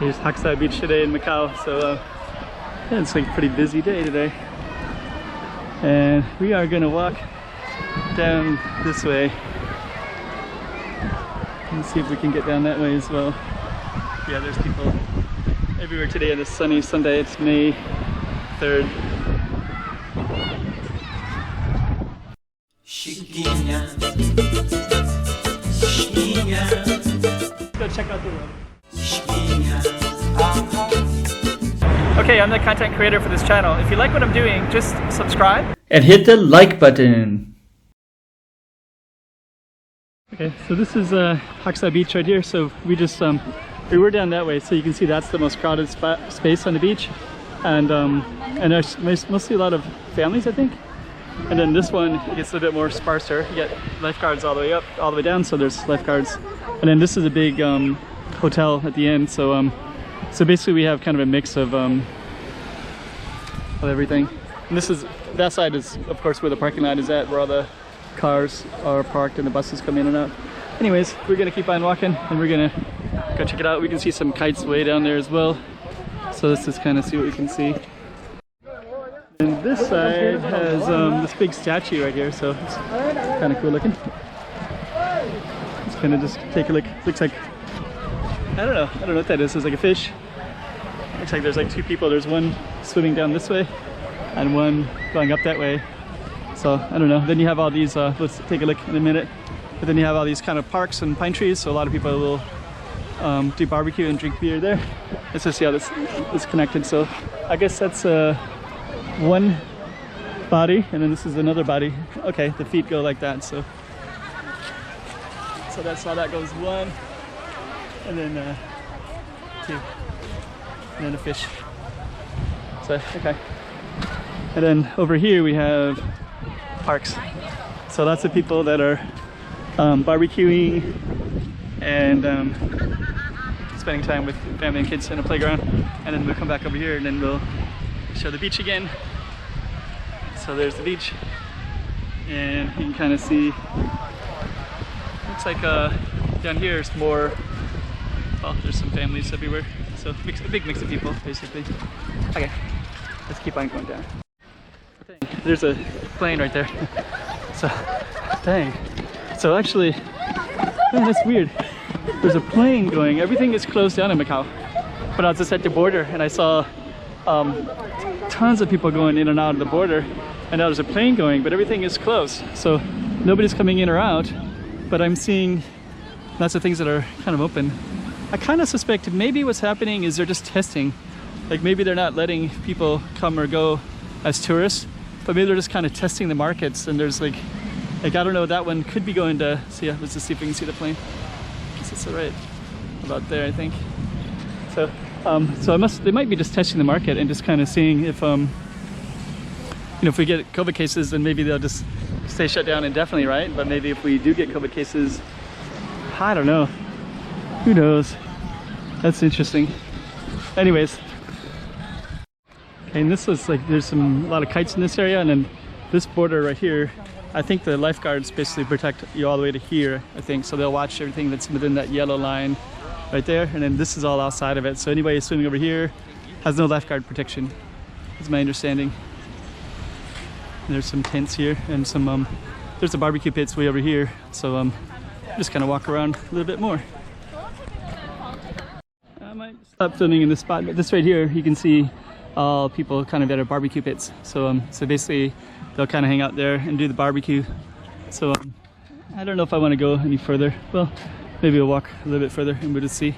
Here's Hac Sa Beach today in Macau, so yeah, it's like a pretty busy day today. And we are gonna walk down this way. Let's see if we can get down that way as well. Yeah, there's people everywhere today on this sunny Sunday. It's May 3rd. Chiquinha, Chiquinha. Let's go check out the road. Okay, I'm the content creator for this channel. If you like what I'm doing, just subscribe and hit the like button. Okay, so this is Hac Sa Beach right here. So we just we were down that way, so you can see that's the most crowded space on the beach, and there's mostly a lot of families, I think. And then this one gets a little bit more sparser. You get lifeguards all the way up, all the way down. So there's lifeguards, and then this is a big hotel at the end. So so basically we have kind of a mix of everything. And this is, that side is of course where the parking lot is at, where all the cars are parked and the buses come in and out. Anyways, we're gonna keep on walking and we're gonna go check it out. We can see some kites way down there as well. So let's just kind of see what we can see. And this side has this big statue right here, so it's kind of cool looking. Let's kind of just take a look. Looks like, I don't know what that is. It's like a fish. Looks like there's like two people. There's one swimming down this way and one going up that way. So I don't know. Then you have all these, let's take a look in a minute. But then you have all these kind of parks and pine trees. So a lot of people will do barbecue and drink beer there. Let's just see how this is connected. So I guess that's one body, and then this is another body. Okay, the feet go like that. So that's how that goes. One, and then two, and then a fish. So okay. And then over here we have parks. So lots of people that are barbecuing and spending time with family and kids in a playground. And then we'll come back over here and then we'll show the beach again. So there's the beach, and you can kind of see, looks like down here is more, well, there's some families everywhere. So a big mix of people basically. Okay, let's keep on going down. There's a plane right there. So, dang. So actually, man, that's weird. There's a plane going. Everything is closed down in Macau. But I was just at the border and I saw tons of people going in and out of the border. And now there's a plane going, but everything is closed. So nobody's coming in or out. But I'm seeing lots of things that are kind of open. I kind of suspect maybe what's happening is they're just testing. Like maybe they're not letting people come or go as tourists, but maybe they're just kind of testing the markets. And there's like I don't know, that one could be going to, see, let's just see if we can see the plane. I guess it's right about there, I think. So, they might be just testing the market and just kind of seeing if, you know, if we get COVID cases, then maybe they'll just stay shut down indefinitely, right? But maybe if we do get COVID cases, I don't know. Who knows? That's interesting. Anyways. Okay, and this was like, there's a lot of kites in this area, and then this border right here, I think the lifeguards basically protect you all the way to here, I think. So they'll watch everything that's within that yellow line right there. And then this is all outside of it. So anybody swimming over here has no lifeguard protection, is my understanding. And there's some tents here and some, there's the barbecue pits way over here. So just kind of walk around a little bit more. I might stop filming in this spot, but this right here, you can see all people kind of at our barbecue pits. So so basically they'll kind of hang out there and do the barbecue. So I don't know if I want to go any further. Well, maybe we'll walk a little bit further and we'll just see.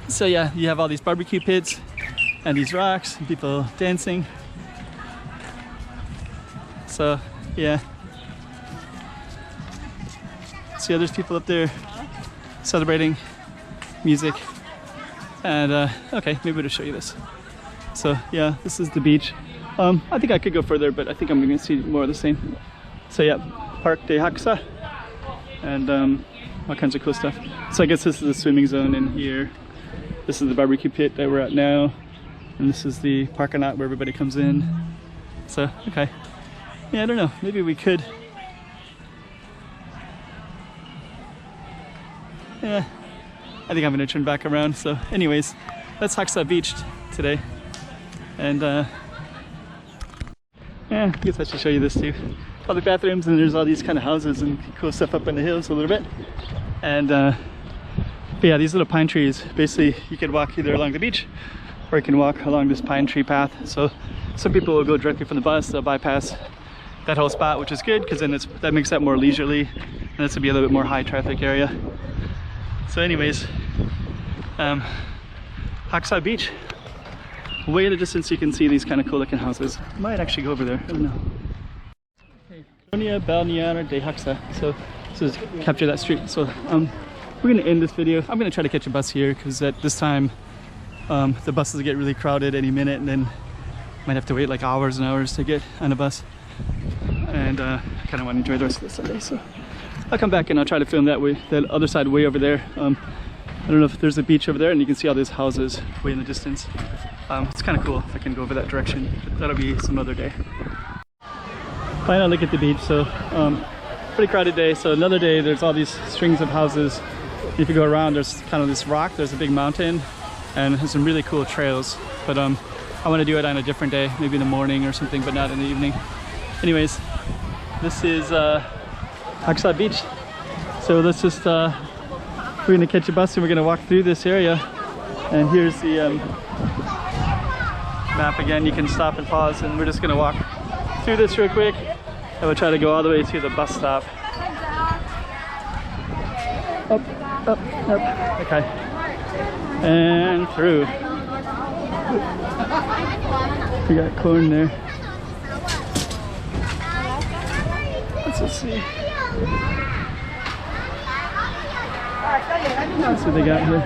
So yeah, you have all these barbecue pits and these rocks and people dancing. So yeah, see, there's people up there celebrating music. And okay, maybe I'll show you this. So yeah, this is the beach. I think I could go further, but I think I'm going to see more of the same. So yeah, Parc de Hac Sa, and all kinds of cool stuff. So I guess this is the swimming zone in here. This is the barbecue pit that we're at now, and this is the parking lot where everybody comes in. So okay, yeah, I don't know. Maybe we could. Yeah, I think I'm gonna turn back around. So anyways, that's Hac Sa Beach today. And yeah, I guess I should show you this too. All the bathrooms, and there's all these kind of houses and cool stuff up in the hills a little bit. And but yeah, these little pine trees, basically you can walk either along the beach or you can walk along this pine tree path. So some people will go directly from the bus, they'll bypass that whole spot, which is good because then that makes that more leisurely, and this will be a little bit more high traffic area. So anyways, Hac Sa Beach. Way in the distance you can see these kind of cool looking houses. Might actually go over there, I don't know. Okay, Coloane Balneário de Hac Sa. So just capture that street. So we're gonna end this video. I'm gonna try to catch a bus here because at this time the buses get really crowded any minute, and then might have to wait like hours and hours to get on a bus. And I kind of want to enjoy the rest of the Sunday, so I'll come back and I'll try to film that way, the other side way over there. I don't know if there's a beach over there, and you can see all these houses way in the distance. It's kind of cool if I can go over that direction, but that'll be some other day. Final look at the beach. So pretty crowded day. So another day, there's all these strings of houses. If you go around, there's kind of this rock, there's a big mountain, and there's some really cool trails. But I want to do it on a different day, maybe in the morning or something, but not in the evening. Anyways, this is Hac Sa Beach. So let's just we're gonna catch a bus and we're gonna walk through this area. And here's the map again. You can stop and pause, and we're just gonna walk through this real quick, and we'll try to go all the way to the bus stop. Up, up, up. Okay, and through. We got corn there. Let's see. That's what they got here.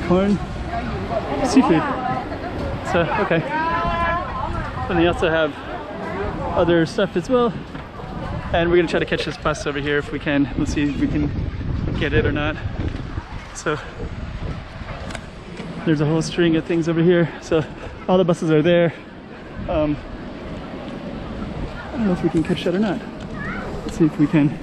Corn, seafood. So, okay. And they also have other stuff as well. And we're gonna try to catch this bus over here if we can. We'll see if we can get it or not. So, there's a whole string of things over here. So, all the buses are there. I don't know if we can catch that or not. Let's see if we can.